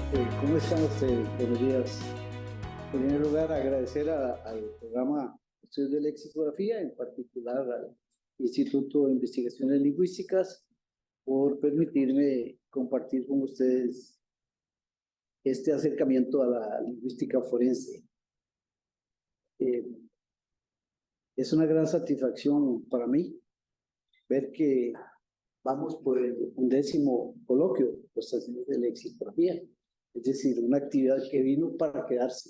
¿Cómo están ustedes? Buenos días. En primer lugar, agradecer al programa Estudios de Lexicografía, en particular al Instituto de Investigaciones Lingüísticas, por permitirme compartir con ustedes este acercamiento a la lingüística forense. Es una gran satisfacción para mí ver que vamos por el 11º coloquio de los estudios de lexicografía, es decir, una actividad que vino para quedarse,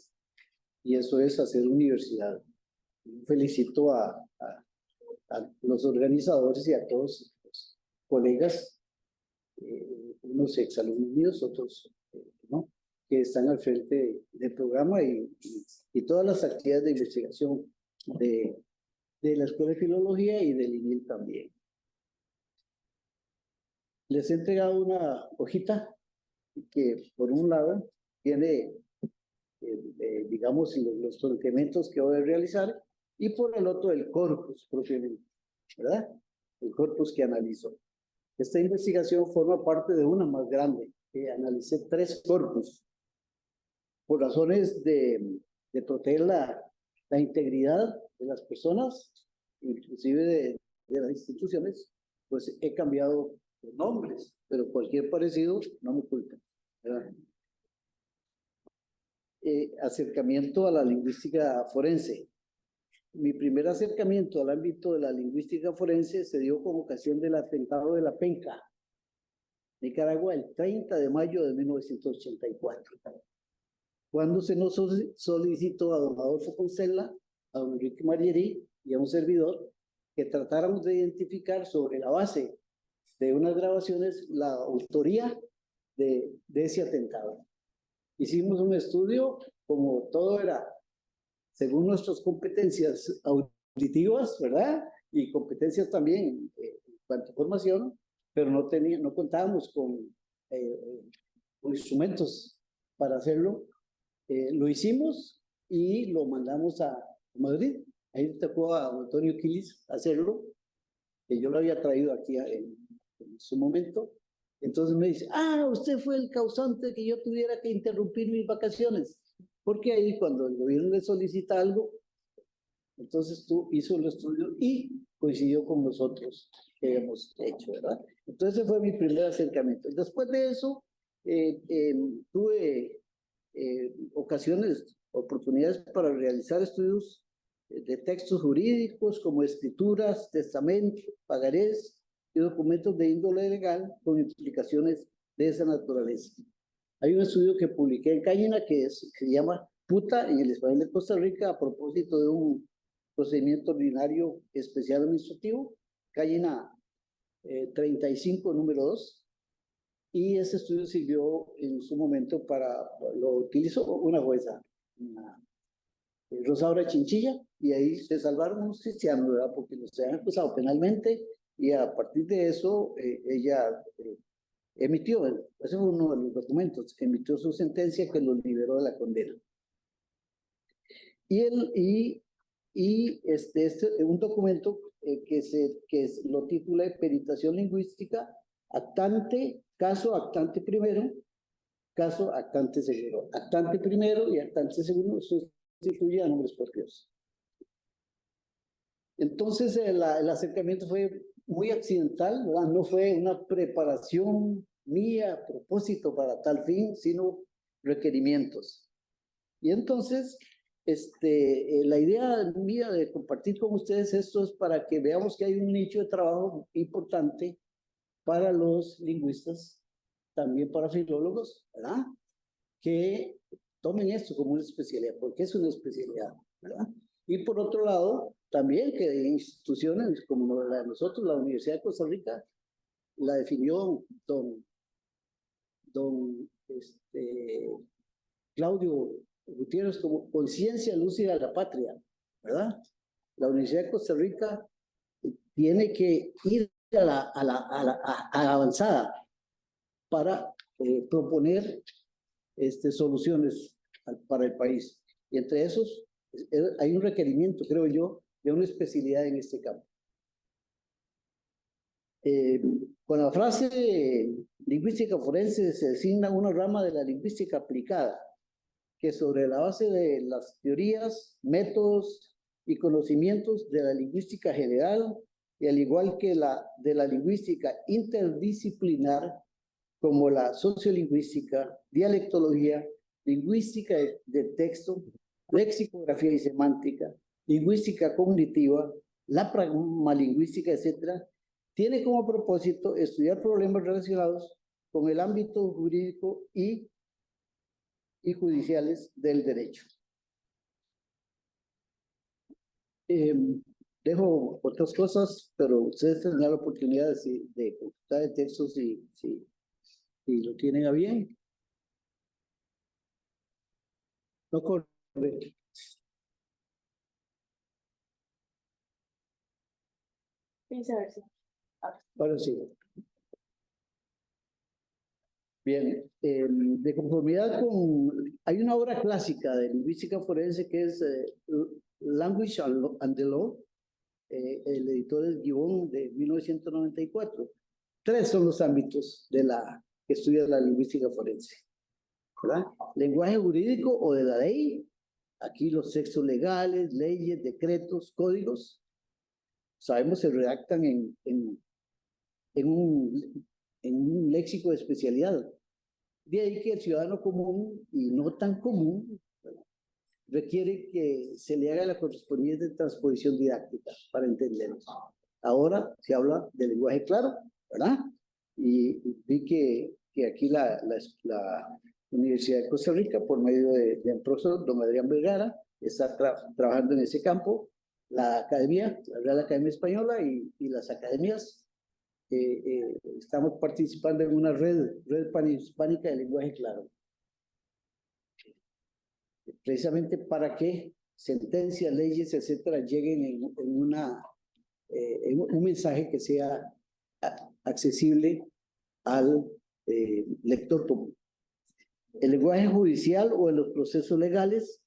y eso es hacer universidad. Felicito a los organizadores y a todos los colegas, unos exalumnos míos, otros no, que están al frente del programa y todas las actividades de investigación de la Escuela de Filología y del INIL también. Les he entregado una hojita que, por un lado, tiene, digamos, los planteamientos que voy a realizar, y por el otro, el corpus propiamente, ¿verdad? El corpus que analizo. Esta investigación forma parte de una más grande, que analicé 3 corpus, por razones de proteger la integridad de las personas, inclusive de las instituciones. Pues he cambiado los nombres, pero cualquier parecido no me culpa, ¿verdad? Acercamiento a la lingüística forense. Mi primer acercamiento al ámbito de la lingüística forense se dio con ocasión del atentado de la Penca, Nicaragua, el 30 de mayo de 1984, cuando se nos solicitó a don Adolfo Concella, a don Enrique Margerí y a un servidor que tratáramos de identificar sobre la base de unas grabaciones la autoría de ese atentado. Hicimos un estudio, como todo era según nuestras competencias auditivas, ¿verdad? Y competencias también en cuanto a formación, pero no contábamos con instrumentos para hacerlo. Lo hicimos y lo mandamos a Madrid. Ahí tocó a Antonio Quilis hacerlo, que yo lo había traído aquí en su momento. Entonces me dice, usted fue el causante de que yo tuviera que interrumpir mis vacaciones, porque ahí cuando el gobierno le solicita algo, entonces tú hizo el estudio y coincidió con nosotros que hemos hecho, ¿verdad? Entonces ese fue mi primer acercamiento. Después de eso, tuve oportunidades para realizar estudios de textos jurídicos como escrituras, testamentos, pagarés y documentos de índole legal con implicaciones de esa naturaleza. Hay un estudio que publiqué en Cañina que se llama Puta en el español de Costa Rica, a propósito de un procedimiento ordinario especial administrativo, Cañina 35, número 2. Y ese estudio sirvió en su momento lo utilizó una jueza, Rosaura Chinchilla, y ahí se salvaron unos cristianos, ¿verdad? Porque los habían acusado penalmente, y a partir de eso ella emitió, ese fue uno de los documentos, emitió su sentencia que los liberó de la condena. Un documento que lo titula Peritación Lingüística, actante, caso actante primero, caso actante segundo. Actante primero y actante segundo sustituye a nombres propios. Entonces el acercamiento fue muy accidental, ¿verdad? No fue una preparación mía a propósito para tal fin, sino requerimientos. Y entonces la idea mía de compartir con ustedes esto es para que veamos que hay un nicho de trabajo importante para los lingüistas, también para filólogos, ¿verdad? Que tomen esto como una especialidad, porque es una especialidad, ¿verdad? Y por otro lado, también que instituciones como la de nosotros, la Universidad de Costa Rica, la definió don Claudio Gutiérrez como conciencia lúcida de la patria, ¿verdad? La Universidad de Costa Rica tiene que ir a la avanzada para proponer soluciones para el país. Y entre esos hay un requerimiento, creo yo, de una especialidad en este campo. Con la frase lingüística forense se designa una rama de la lingüística aplicada, que sobre la base de las teorías, métodos y conocimientos de la lingüística general, y al igual que la de la lingüística interdisciplinar, como la sociolingüística, dialectología, lingüística de texto, lexicografía y semántica, lingüística cognitiva, la pragmalingüística, etc., tiene como propósito estudiar problemas relacionados con el ámbito jurídico y judiciales del derecho. Dejo otras cosas, pero ustedes tendrán la oportunidad de consultar el texto si lo tienen a bien. No corre. Ahora sí. Bien, de conformidad con... Hay una obra clásica de lingüística forense que es Language and the Law. El editor es Gibbon, de 1994. 3 son los ámbitos de que estudia la lingüística forense, ¿verdad? Lenguaje jurídico o de la ley. Aquí los textos legales, leyes, decretos, códigos. Sabemos se redactan en un léxico de especialidad. De ahí que el ciudadano común y no tan común, ¿verdad?, requiere que se le haga la correspondiente transposición didáctica para entenderlo. Ahora se habla de lenguaje claro, ¿verdad? Y vi que aquí la Universidad de Costa Rica, por medio del profesor don Adrián Vergara, está trabajando en ese campo. La Academia, la Real Academia Española y las academias, estamos participando en una red panhispánica de lenguaje claro, precisamente para que sentencias, leyes, etcétera, lleguen en un mensaje que sea accesible al lector común. El lenguaje judicial o en los procesos legales,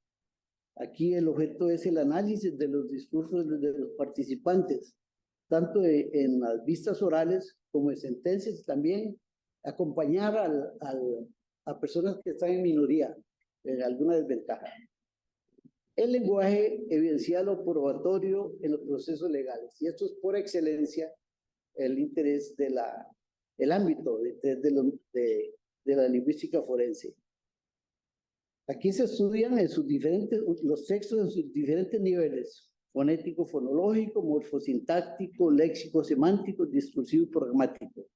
aquí el objeto es el análisis de los discursos de los participantes, tanto en las vistas orales como en sentencias, también acompañar a personas que están en minoría, en alguna desventaja. El lenguaje evidencial o probatorio en los procesos legales, y esto es por excelencia el interés el ámbito de la lingüística forense. Aquí se estudian los textos en sus diferentes niveles: fonético, fonológico, morfosintáctico, léxico, semántico, discursivo y pragmático.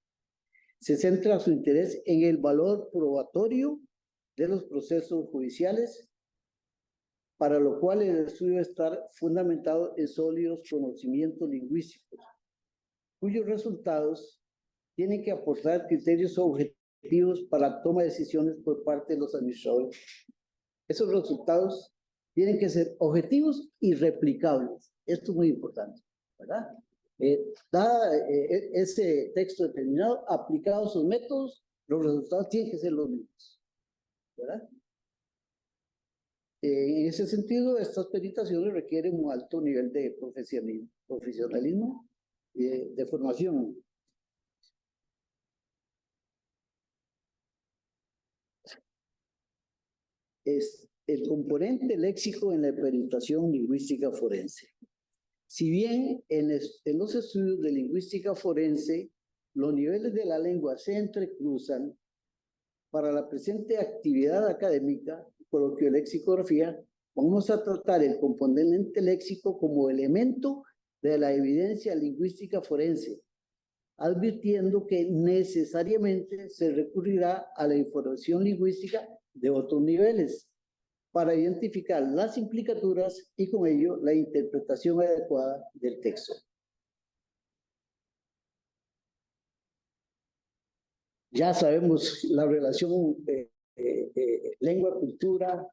Se centra su interés en el valor probatorio de los procesos judiciales, para lo cual el estudio debe estar fundamentado en sólidos conocimientos lingüísticos, cuyos resultados tienen que aportar criterios objetivos para la toma de decisiones por parte de los administradores. Esos resultados tienen que ser objetivos y replicables. Esto es muy importante, ¿verdad? Ese texto determinado, aplicado a sus métodos, los resultados tienen que ser los mismos, ¿verdad? En ese sentido, estas peritaciones requieren un alto nivel de profesionalismo y de formación. Es el componente léxico en la peritación lingüística forense. Si bien en los estudios de lingüística forense los niveles de la lengua se entrecruzan, para la presente actividad académica, coloquio lexicografía, vamos a tratar el componente léxico como elemento de la evidencia lingüística forense, advirtiendo que necesariamente se recurrirá a la información lingüística de otros niveles para identificar las implicaturas y con ello la interpretación adecuada del texto. Ya sabemos la relación lengua, cultura,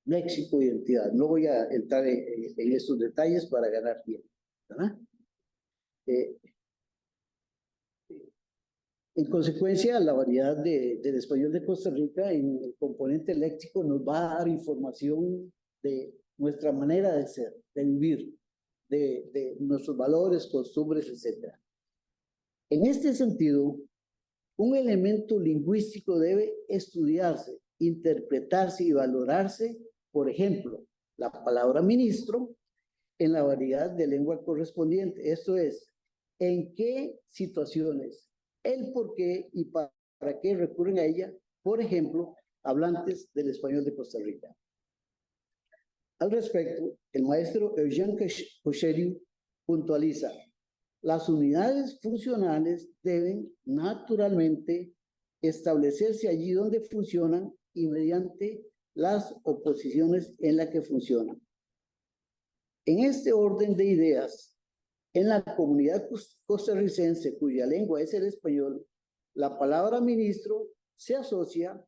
léxico, identidad. No voy a entrar en estos detalles para ganar tiempo, ¿verdad? En consecuencia, la variedad del español de Costa Rica en el componente léxico nos va a dar información de nuestra manera de ser, de vivir, de nuestros valores, costumbres, etc. En este sentido, un elemento lingüístico debe estudiarse, interpretarse y valorarse, por ejemplo, la palabra ministro en la variedad de lengua correspondiente. Esto es, en qué situaciones, el por qué y para qué recurren a ella, por ejemplo, hablantes del español de Costa Rica. Al respecto, el maestro Eugene Kosheriu puntualiza: las unidades funcionales deben naturalmente establecerse allí donde funcionan y mediante las oposiciones en las que funcionan. En este orden de ideas, en la comunidad costarricense, cuya lengua es el español, la palabra ministro se asocia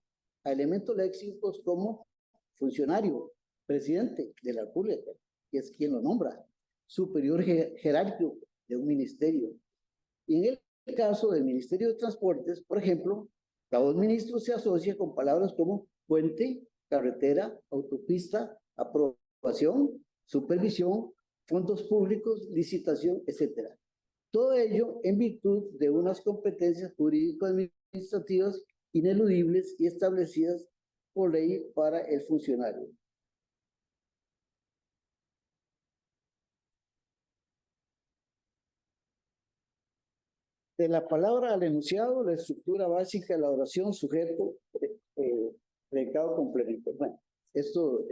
a elementos léxicos como funcionario, presidente de la República, que es quien lo nombra, superior jerárquico de un ministerio. Y en el caso del Ministerio de Transportes, por ejemplo, la voz ministro se asocia con palabras como puente, carretera, autopista, aprobación, supervisión, fondos públicos, licitación, etc. Todo ello en virtud de unas competencias jurídico-administrativas ineludibles y establecidas por ley para el funcionario. De la palabra al enunciado, la estructura básica de la oración, sujeto, predicado, complemento. Bueno, esto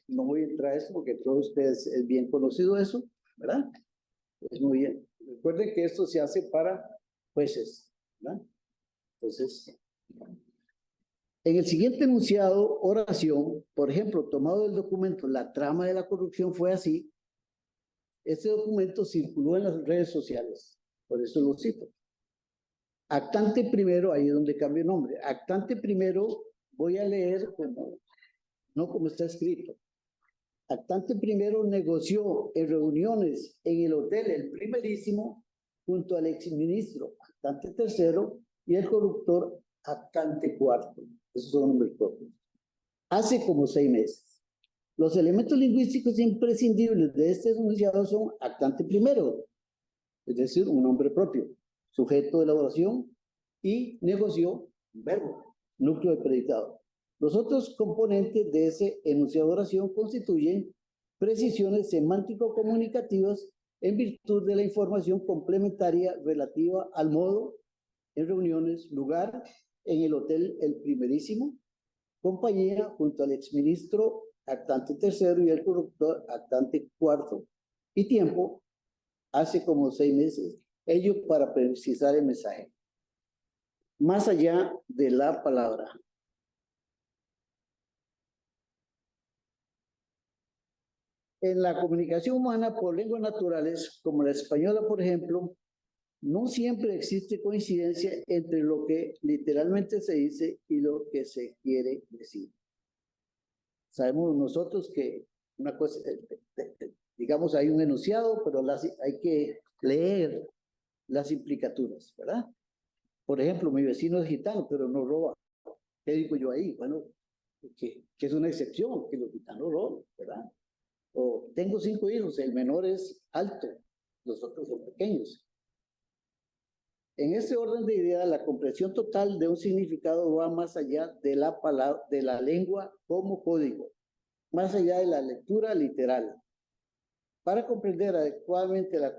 no voy a entrar a esto porque todos ustedes es bien conocido eso, ¿verdad? Es muy bien. Recuerden que esto se hace para jueces, ¿verdad? Entonces, en el siguiente enunciado, oración, por ejemplo, tomado del documento La trama de la corrupción fue así, este documento circuló en las redes sociales, por eso lo cito. Actante primero, ahí es donde cambia el nombre. Actante primero, voy a leer como, no como está escrito. Actante primero negoció en reuniones en el hotel El Primerísimo junto al exministro Actante tercero y el corruptor Actante cuarto. Esos son nombres propios. Hace como 6 meses. Los elementos lingüísticos imprescindibles de este enunciado son actante primero, es decir, un nombre propio, sujeto de elaboración, y negoció, verbo, núcleo de predicado. Los otros componentes de ese enunciado de oración constituyen precisiones semántico-comunicativas en virtud de la información complementaria relativa al modo, en reuniones, lugar, en el hotel El Primerísimo, compañía junto al exministro Actante tercero y el corruptor Actante cuarto, y tiempo, hace como 6 meses, ello para precisar el mensaje. Más allá de la palabra. En la comunicación humana por lenguas naturales, como la española, por ejemplo, no siempre existe coincidencia entre lo que literalmente se dice y lo que se quiere decir. Sabemos nosotros que una cosa, digamos, hay un enunciado, pero hay que leer las implicaturas, ¿verdad? Por ejemplo, mi vecino es gitano, pero no roba. ¿Qué digo yo ahí? Bueno, que es una excepción, que los gitanos roban, ¿verdad? O tengo 5 hijos, el menor es alto, los otros son pequeños. En este orden de ideas, la comprensión total de un significado va más allá de la palabra, de la lengua como código, más allá de la lectura literal. Para comprender adecuadamente la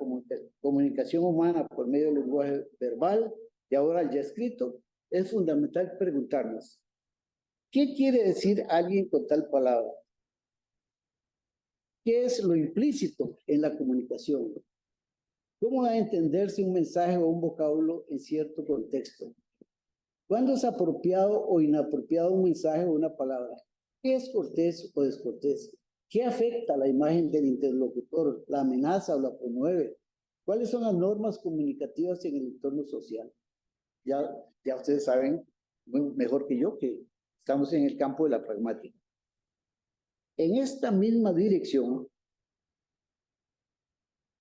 comunicación humana por medio del lenguaje verbal y ahora ya escrito, es fundamental preguntarnos: ¿qué quiere decir alguien con tal palabra? ¿Qué es lo implícito en la comunicación? ¿Cómo va a entenderse un mensaje o un vocablo en cierto contexto? ¿Cuándo es apropiado o inapropiado un mensaje o una palabra? ¿Qué es cortés o descortés? ¿Qué afecta la imagen del interlocutor? ¿La amenaza o la promueve? ¿Cuáles son las normas comunicativas en el entorno social? Ya ustedes saben mejor que yo que estamos en el campo de la pragmática. En esta misma dirección,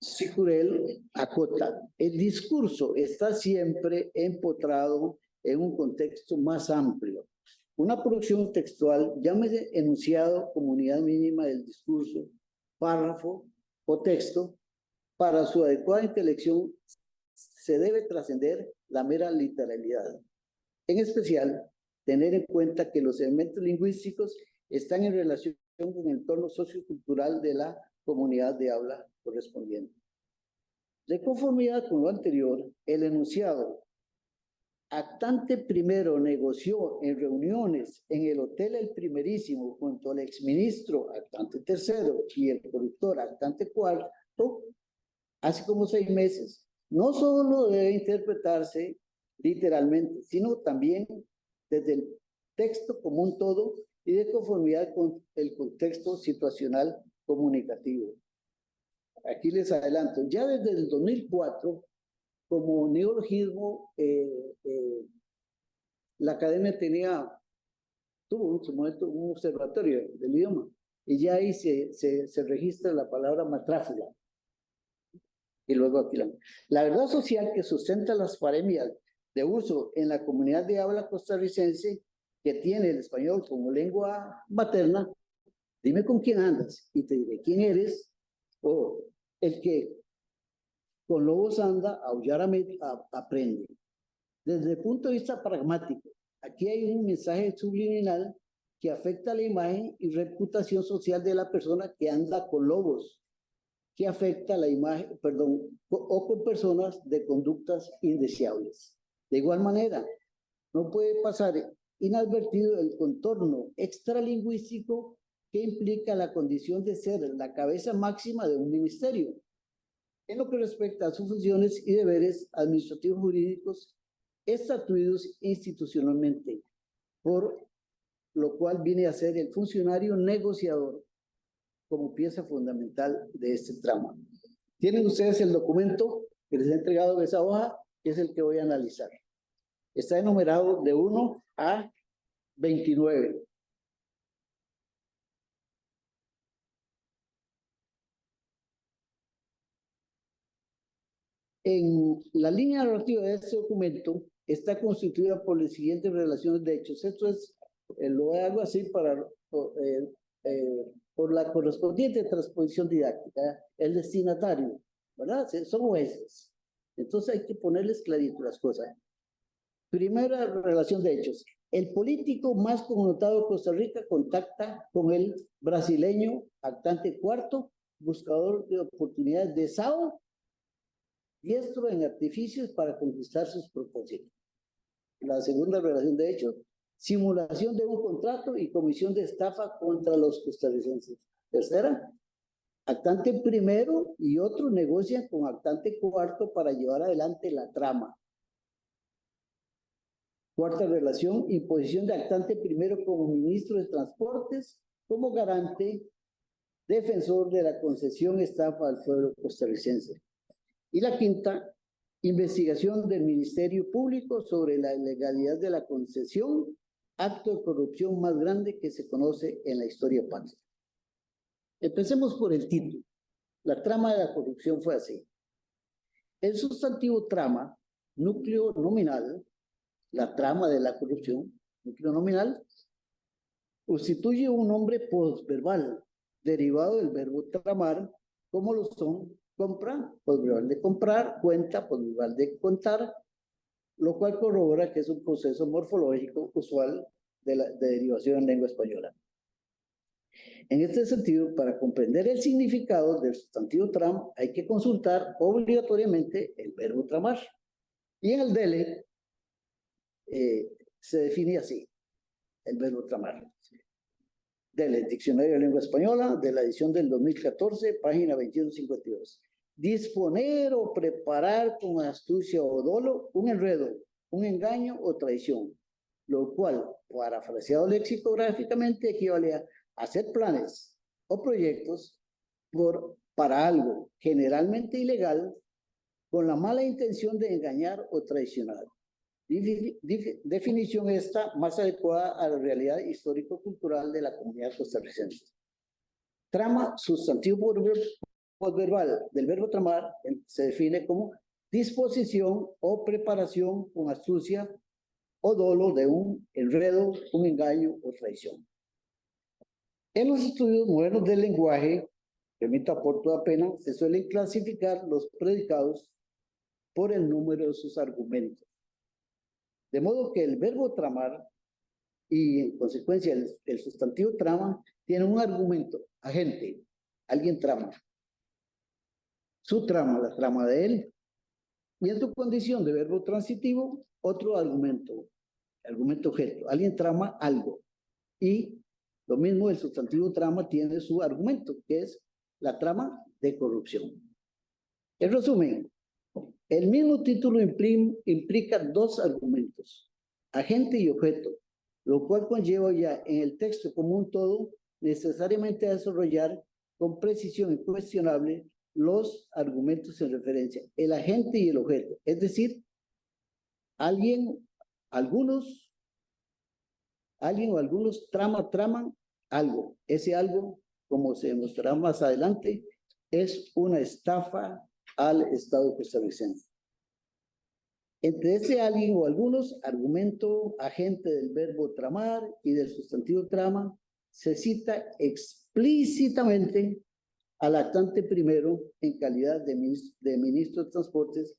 Sicurel acota: el discurso está siempre empotrado en un contexto más amplio. Una producción textual, llámese enunciado como unidad mínima del discurso, párrafo o texto, para su adecuada intelección se debe trascender la mera literalidad. En especial, tener en cuenta que los elementos lingüísticos están en relación con el entorno sociocultural de la comunidad de habla correspondiente. De conformidad con lo anterior, el enunciado actante primero negoció en reuniones en el Hotel El Primerísimo junto al exministro actante tercero y el productor actante cuarto hace como 6 meses. No solo debe interpretarse literalmente, sino también desde el texto como un todo y de conformidad con el contexto situacional comunicativo. Aquí les adelanto, ya desde el 2004, como neologismo, la academia tuvo en su momento un observatorio del idioma, y ya ahí se registra la palabra matráfula. Y luego aquí la verdad social que sustenta las paremias de uso en la comunidad de habla costarricense que tiene el español como lengua materna, dime con quién andas y te diré quién eres, o el que con lobos anda, aullar aprende. Desde el punto de vista pragmático, aquí hay un mensaje subliminal que afecta a la imagen y reputación social de la persona que anda con lobos, que afecta la imagen, o con personas de conductas indeseables. De igual manera, no puede pasar inadvertido el contorno extralingüístico que implica la condición de ser la cabeza máxima de un ministerio, en lo que respecta a sus funciones y deberes administrativos jurídicos estatuidos institucionalmente, por lo cual viene a ser el funcionario negociador como pieza fundamental de este trama. Tienen ustedes el documento que les he entregado en esa hoja, que es el que voy a analizar. Está enumerado de 1 a 29. En la línea narrativa de este documento está constituida por las siguientes relaciones de hechos. Esto es, lo hago así por la correspondiente transposición didáctica, el destinatario, ¿verdad? Son jueces. Entonces hay que ponerles clarito las cosas. Primera relación de hechos. El político más connotado de Costa Rica contacta con el brasileño actante cuarto, buscador de oportunidades de SAO, diestro en artificios para conquistar sus propósitos. La segunda relación de hechos, simulación de un contrato y comisión de estafa contra los costarricenses. Tercera, actante primero y otro negocian con actante cuarto para llevar adelante la trama. Cuarta relación, imposición de actante primero como ministro de Transportes, como garante, defensor de la concesión estafa al pueblo costarricense. Y la quinta, investigación del Ministerio Público sobre la ilegalidad de la concesión, acto de corrupción más grande que se conoce en la historia patria. Empecemos por el título. La trama de la corrupción fue así. El sustantivo trama, núcleo nominal, la trama de la corrupción, núcleo nominal, constituye un nombre postverbal, derivado del verbo tramar, como lo son compra, postverbal de comprar, cuenta, postverbal de contar, lo cual corrobora que es un proceso morfológico usual de derivación en lengua española. En este sentido, para comprender el significado del sustantivo tram, hay que consultar obligatoriamente el verbo tramar. Y en el DELE se define así, el verbo tramar. Del Diccionario de Lengua Española, de la edición del 2014, página 2152. Disponer o preparar con astucia o dolo un enredo, un engaño o traición, lo cual, parafraseado lexicográficamente, equivale a hacer planes o proyectos para algo generalmente ilegal con la mala intención de engañar o traicionar. Definición esta más adecuada a la realidad histórico-cultural de la comunidad costarricense. Trama, sustantivo postverbal del verbo tramar, se define como disposición o preparación con astucia o dolo de un enredo, un engaño o traición. En los estudios modernos del lenguaje, permito aporto apenas, se suelen clasificar los predicados por el número de sus argumentos. De modo que el verbo tramar y en consecuencia el sustantivo trama tiene un argumento, agente, alguien trama. Su trama, la trama de él, y en su condición de verbo transitivo, otro argumento, argumento objeto. Alguien trama algo. Y lo mismo, el sustantivo trama tiene su argumento, que es la trama de corrupción. En resumen, el mismo título implica dos argumentos, agente y objeto, lo cual conlleva ya en el texto como un todo necesariamente a desarrollar con precisión incuestionable los argumentos en referencia, el agente y el objeto. Es decir, alguien o algunos traman algo. Ese algo, como se demostrará más adelante, es una estafa al Estado costarricense. Entre ese alguien o algunos, argumento, agente del verbo tramar y del sustantivo trama, se cita explícitamente al actante primero en calidad de ministro de Transportes,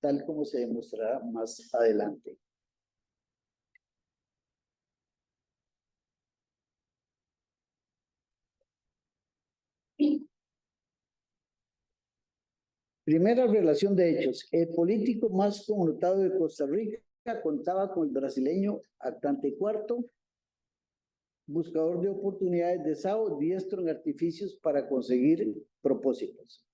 tal como se demostrará más adelante. Primera relación de hechos. El político más connotado de Costa Rica contaba con el brasileño Actante Cuarto, buscador de oportunidades de Sao, diestro en artificios para conseguir propósitos.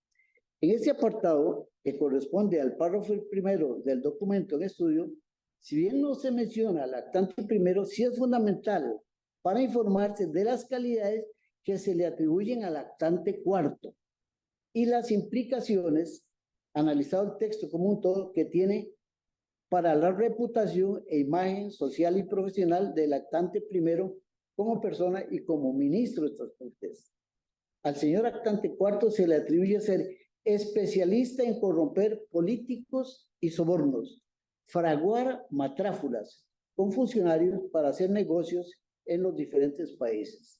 En este apartado, que corresponde al párrafo primero del documento en estudio, si bien no se menciona al actante primero, sí es fundamental para informarse de las calidades que se le atribuyen al actante cuarto y las implicaciones, analizado el texto como un todo, que tiene para la reputación e imagen social y profesional del actante primero como persona y como ministro de Transportes. Al señor actante cuarto se le atribuye ser especialista en corromper políticos y sobornos, fraguar matráfulas con funcionarios para hacer negocios en los diferentes países.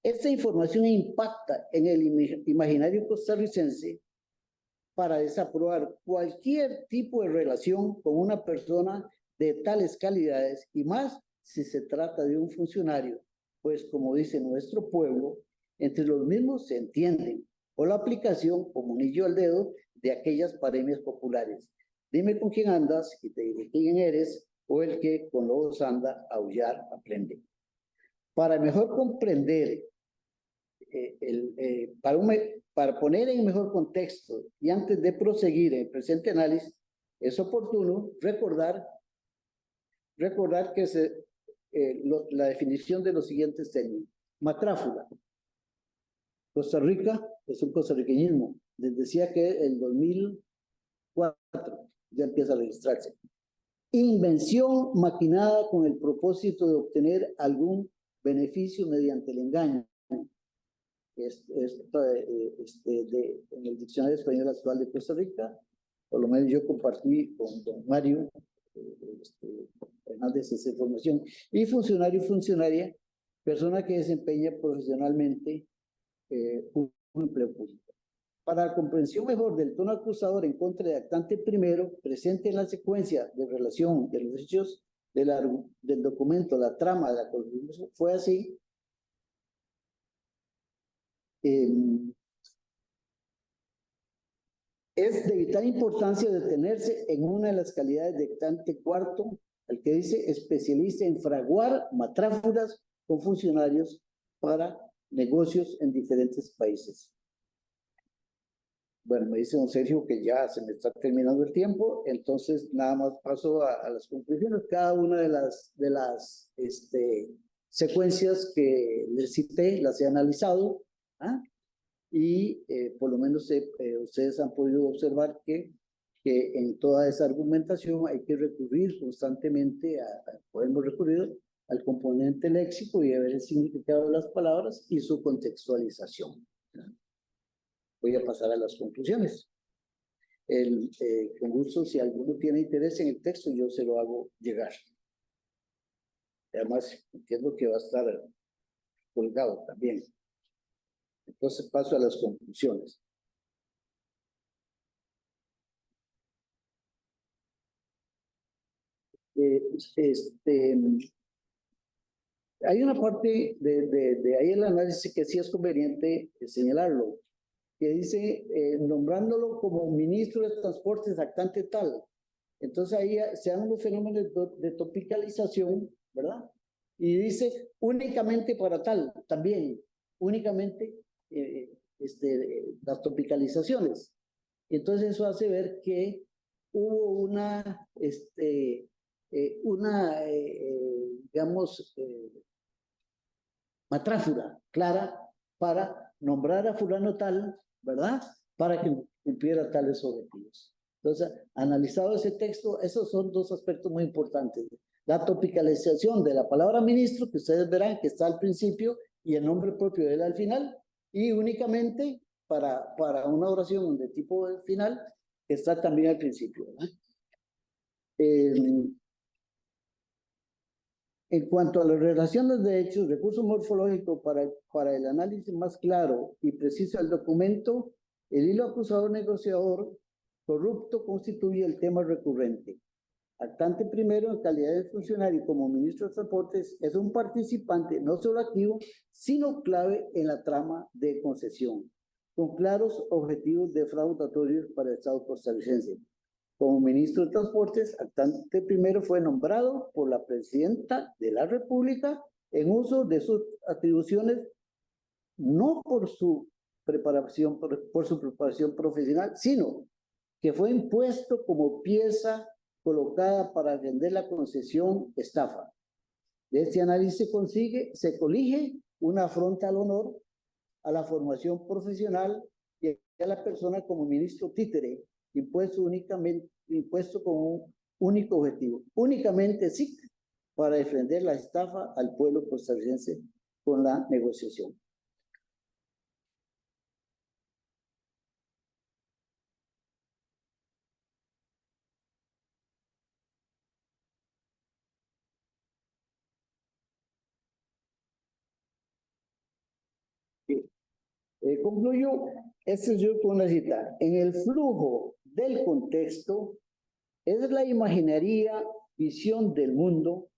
Esta información impacta en el imaginario costarricense para desaprobar cualquier tipo de relación con una persona de tales calidades y más si se trata de un funcionario, pues como dice nuestro pueblo, entre los mismos se entienden, o la aplicación como anillo al dedo de aquellas paremias populares. Dime con quién andas y te diré quién eres, o el que con lobos anda, aullar aprende. Para mejor comprender para poner en mejor contexto y antes de proseguir en el presente análisis, es oportuno recordar que la definición de los siguientes términos. Matráfula. Costa Rica es un costarriqueñismo. Les decía que el 2004 ya empieza a registrarse. Invención maquinada con el propósito de obtener algún beneficio mediante el engaño. En el diccionario español actual de Costa Rica, por lo menos yo compartí con don Mario Hernández esa información, y funcionario y funcionaria, persona que desempeña profesionalmente un empleo público. Para la comprensión mejor del tono acusador en contra de actante primero, presente en la secuencia de relación de los hechos del documento, la trama de la corrupción fue así. Es de vital importancia detenerse en una de las calidades de actante cuarto, al que dice especialista en fraguar matráfulas con funcionarios para negocios en diferentes países. Bueno, me dice don Sergio que ya se me está terminando el tiempo, entonces nada más paso a las conclusiones. Cada una de las secuencias que les cité las he analizado, ¿ah? Y por lo menos ustedes han podido observar que en toda esa argumentación hay que recurrir constantemente, podemos recurrir al componente léxico y a ver el significado de las palabras y su contextualización. Voy a pasar a las conclusiones. Con gusto, si alguno tiene interés en el texto, yo se lo hago llegar. Además, entiendo que va a estar colgado también. Entonces paso a las conclusiones. este, hay una parte de ahí el análisis que sí es conveniente señalarlo, que dice, nombrándolo como ministro de Transportes actante tal. Entonces ahí se dan los fenómenos de topicalización, ¿verdad? Y dice únicamente para tal, también, únicamente las topicalizaciones. Entonces eso hace ver que hubo digamos, matráfura clara para nombrar a fulano tal, ¿verdad? Para que cumpliera tales objetivos. Entonces, analizado ese texto, esos son dos aspectos muy importantes. La topicalización de la palabra ministro, que ustedes verán que está al principio, y el nombre propio de él al final, y únicamente para una oración de tipo final, que está también al principio, ¿verdad? En cuanto a las relaciones de hechos, recurso morfológico para el análisis más claro y preciso del documento, el hilo acusador negociador corrupto constituye el tema recurrente. Actante primero, en calidad de funcionario como ministro de Transportes, es un participante no solo activo, sino clave en la trama de concesión, con claros objetivos defraudatorios para el Estado costarricense. Como ministro de Transportes, Actante primero fue nombrado por la presidenta de la República en uso de sus atribuciones, no por su preparación profesional, sino que fue impuesto como pieza colocada para vender la concesión estafa. De este análisis se colige una afronta al honor, a la formación profesional y a la persona como ministro títere, impuesto con un único objetivo, únicamente sí, para defender la estafa al pueblo costarricense con la negociación. Concluyo este yo con una cita. En el flujo del contexto es la imaginaria visión del mundo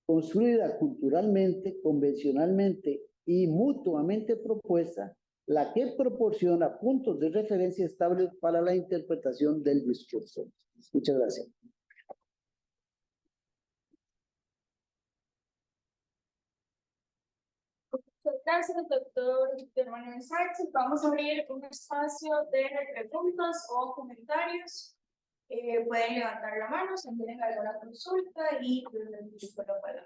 construida culturalmente, convencionalmente y mutuamente propuesta, la que proporciona puntos de referencia estables para la interpretación del discurso. Muchas gracias. Muchas gracias, doctor Víctor Manuel Sánchez. Vamos a abrir un espacio de preguntas o comentarios. Pueden levantar la mano si tienen alguna consulta y después lo pueden.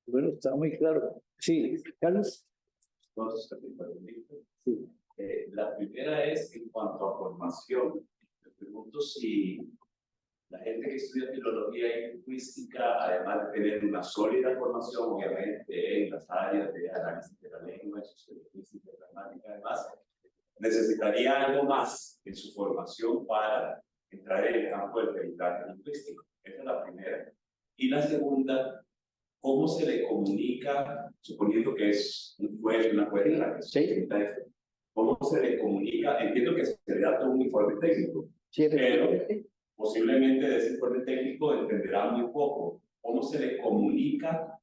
Bueno, está muy claro. Sí, Carlos. Sí. La primera es en cuanto a formación. Me pregunto si la gente que estudia filología y lingüística, además de tener una sólida formación, obviamente, en las áreas de análisis de la lengua, sociolingüística, gramática, además, necesitaría algo más en su formación para entrar en el campo del peritaje lingüístico. Esa es la primera. Y la segunda, ¿cómo se le comunica, suponiendo que es un juez, una jueza la que se presenta esto? ¿Cómo se le comunica? Entiendo que se le da todo un informe técnico, Sí, pero posiblemente de ese informe técnico entenderá muy poco. ¿Cómo se le comunica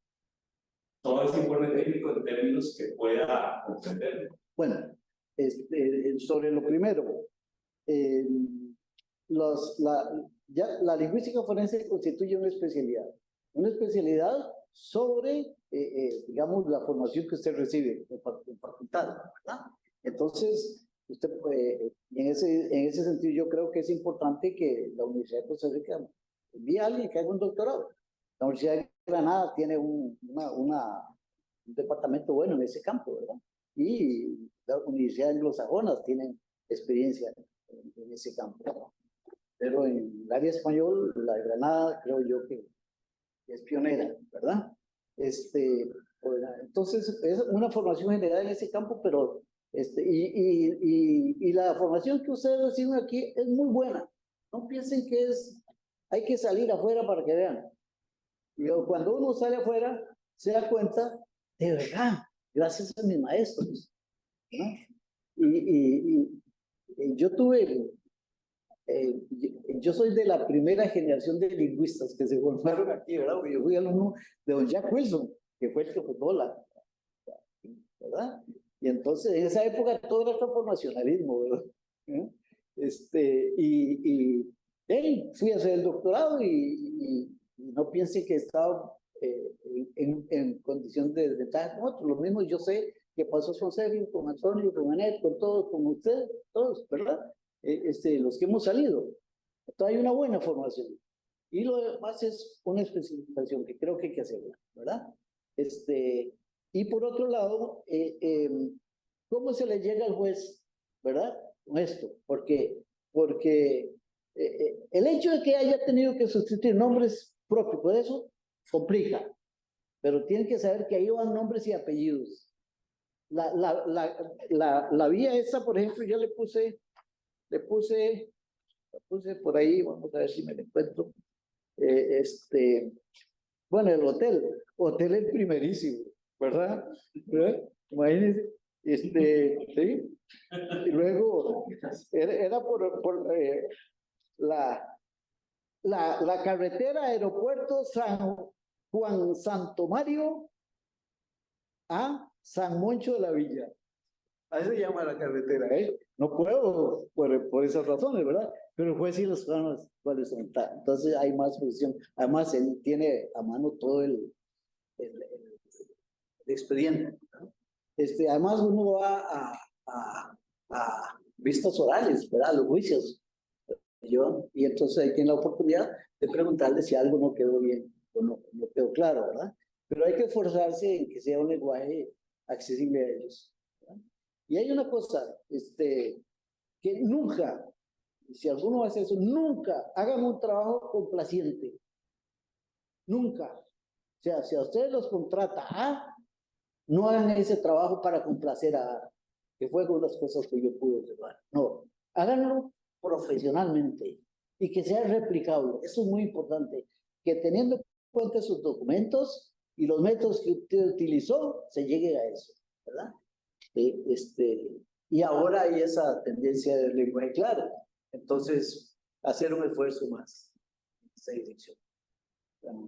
todo ese informe técnico en términos que pueda comprenderlo? Bueno, sobre lo primero, la lingüística forense constituye una especialidad sobre, digamos, la formación que usted recibe en facultad, ¿verdad? Entonces, usted, en ese sentido, yo creo que es importante que la Universidad de Costa Rica envíe a alguien que haga un doctorado. La Universidad de Granada tiene un departamento bueno en ese campo, ¿verdad? Y la Universidad Anglosajona tienen experiencia en ese campo. Pero en el área español, la de Granada, creo yo que es pionera, ¿verdad? Entonces, es una formación general en ese campo, pero y la formación que ustedes reciben aquí es muy buena. No piensen que hay que salir afuera para que vean. Y cuando uno sale afuera, se da cuenta, de verdad, gracias a mis maestros, ¿no? Y yo tuve yo soy de la primera generación de lingüistas que se formaron aquí, ¿verdad? Yo fui alumno de don Jack Wilson, que fue el que fundó ¿verdad? Y entonces en esa época todo era transformacionalismo, ¿verdad? ¿Eh? Hey, fui a hacer el doctorado y no piense que estaba en condición de desventaja con otros. Lo mismo yo sé que pasó con Sergio, con Antonio, con Anet, con todos, con ustedes, todos, ¿verdad? Los que hemos salido. Entonces hay una buena formación. Y lo demás es una especificación que creo que hay que hacerla, ¿verdad? Y por otro lado, ¿cómo se le llega al juez, ¿verdad? Con esto, porque el hecho de que haya tenido que sustituir nombres propios, por eso complica, pero tienen que saber que ahí van nombres y apellidos. La vía esa, por ejemplo, yo le puse por ahí, vamos a ver si me lo encuentro. Bueno, el hotel es primerísimo, ¿verdad? Imagínense, ¿sí? Y luego era por la carretera aeropuerto San Juan Santo Mario a San Moncho de la Villa. Así se llama la carretera, ¿eh? No puedo por esas razones, ¿verdad? Pero el juez sí los sabe cuáles son. Entonces hay más posición. Además, él tiene a mano todo el expediente, ¿no? Además, uno va a vistas orales, ¿verdad? A los juicios. Y entonces ahí tiene la oportunidad de preguntarle si algo no quedó bien o no quedó claro, ¿verdad? Pero hay que esforzarse en que sea un lenguaje accesible a ellos, ¿verdad? Y hay una cosa, que nunca, si alguno hace eso, nunca hagan un trabajo complaciente. Nunca. O sea, si a ustedes los contrata A, no hagan ese trabajo para complacer a A, que fue una de las cosas que yo pude observar. No, háganlo profesionalmente y que sea replicable. Eso es muy importante. Que teniendo en cuenta sus documentos y los métodos que usted utilizó, se llegue a eso, ¿verdad? Y ahora hay esa tendencia del lenguaje claro. Entonces, hacer un esfuerzo más. Esa dirección.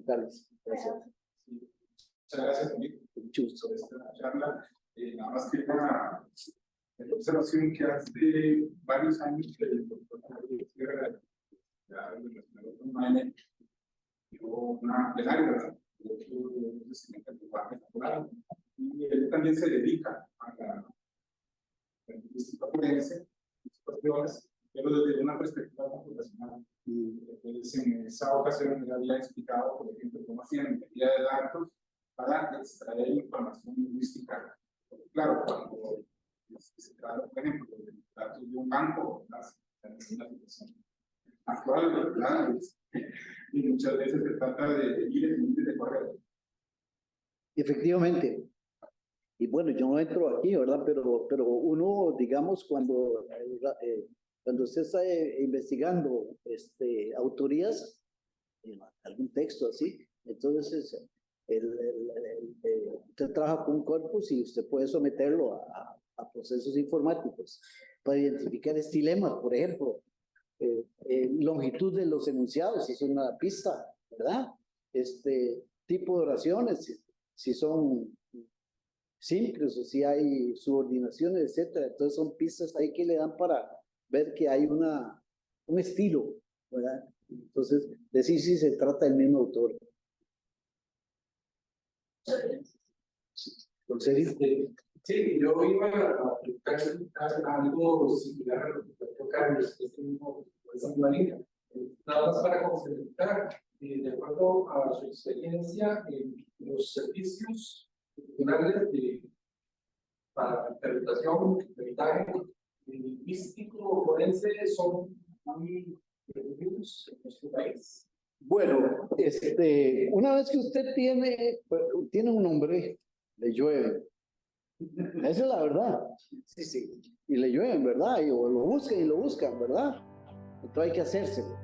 Carlos, gracias. Muchas gracias, Felipe, por esta charla. Nada más que una observación que hace varios años el doctor dio una plenaria, ¿verdad? Y él también se dedica a la lingüística forense, pero desde una perspectiva computacional. Entonces, en esa ocasión él había explicado, por ejemplo, cómo hacían minería de datos para extraer información lingüística. Claro, cuando se trata, por ejemplo, de datos de un banco, en una situación actual, ¿verdad? Y muchas veces se trata de ir de correo. Efectivamente. Y bueno, yo no entro aquí, ¿verdad? Pero uno, digamos, cuando usted está investigando autorías, algún texto así, entonces usted trabaja con un corpus y usted puede someterlo a procesos informáticos para identificar estilemas, por ejemplo, longitud de los enunciados, si es una pista, ¿verdad? Tipo de oraciones, si son simples o si hay subordinaciones, etcétera. Entonces son pistas ahí que le dan para ver que hay un estilo, ¿verdad? Entonces, decir si se trata del mismo autor. ¿En serio? Sí, yo iba a aplicar algo similar a lo que planteó Carlos, esa misma línea. Nada más para complementar, de acuerdo a su experiencia, los servicios profesionales para interpretación, peritaje lingüístico forense son muy reducidos en nuestro país. Bueno, una vez que usted tiene un nombre, le llueve. Esa es la verdad. Sí, sí. Y le llueven, ¿verdad? O lo buscan, ¿verdad? Entonces hay que hacérselo.